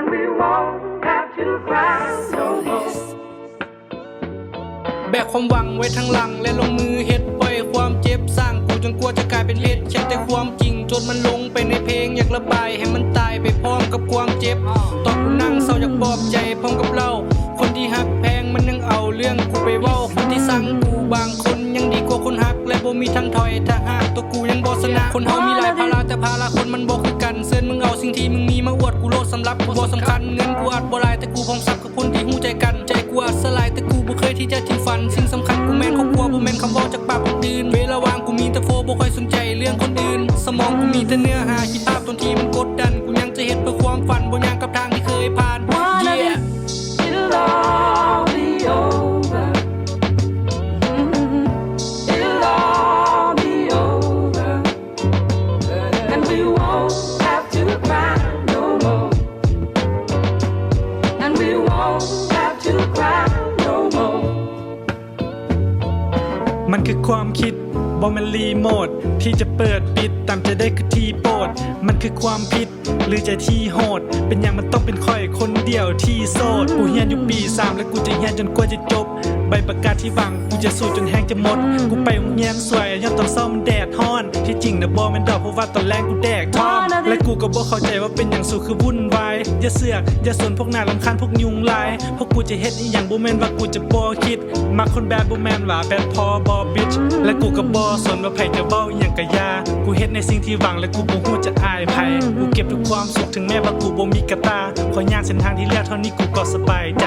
and we won't have to cry no more แบกความหวังไว้ทั้งหลังและลงมือเฮ็ดปล่อยความเจ็บสร้างกูจนกลัวจะกลายเป็นเฮ็ดเขียนแต่ความจริงจนมันลงไปในเพลงอยากระบายให้มันตายไปพร้อมกับความเจ็บตอนกูนั่งเศร้าอยากปลอบใจพร้อมกับเราคนที่ฮักแพงมันยังเอาเรื่องกูไปเว้าคนที่สั่งกูบางคนยังดีกว่าคนฮักและบ่มีทางถอยถ้าหากตัวกูยังบ่ชนะคนเฮามีหลายภาระแต่ภาระคนมันบ่คือกันเซินมึงเอาสิ่งที่มึงมีมาอวดกูโลดสำหรับกูบ่สำคัญเงินกูอาจบ่หลายแต่กูพร้อมซับกับคนที่ฮู้ใจกันใจกูอาจสลายแต่กูบ่เคยที่จะทิ้งฝันสิ่งสำคัญกูแม่นครอบครัวบ่แม่นคำเว้าจากปากคนอื่นเวลาว่างกูมีแต่โฟบ่ค่อยสนใจเรื่องคนอื่นสมองกูมีแต่เนื้อหาคิดภาพตอนที่มันกดดันกูยังจะเฮ็ดเพื่อความฝันบ่ย่างกับทางที่เคยผ่าน Yeah it'll all be over it'll all be over and we won't have to cry no more and we won't have to cry no more มันคือความคิดบ่แม่นรีโมทที่จะเปิดปิดตามใจได้คือที่โปรดมันคือความผิดหรือใจที่โหดเป็นอย่างมันต้องเป็นค่อยคนเดียวที่โสดกูเรียนอยู่ปี3และกูจะเรียนจนกว่าจะจบใบประกาศที่หวังกูจะสู้จนแห้งจะหมดกูไปโรงเรียนสวยย้อนตอนเช้ามันแดดร้อนที่จริงน่ะบ่แม่นดอกเพราะว่าตอนแรงกูแดกท้องและกูก็บ่เข้าใจว่าเป็นหยังสู้คือวุ่นวายอย่าเสือกอย่าสนพวกน่ารำคาญพวกยุงลายเพราะกูจะเฮ็ดอีหยังบ่แม่นว่ากูจะบ่คิดมักคนแบบบ่แม่นว่าแบดพอบ่บิชและกูก็บ่สนว่าไผจะเว้าอีหยังก็อย่ากูเฮ็ดในสิ่งที่หวังและกูบ่ฮู้จะอายไผกูเก็บทุกความสุขถึงแม้ว่ากูบ่มีกระตาขอย่างเส้นทางที่แล้วเท่านี้กูก็สบายใจ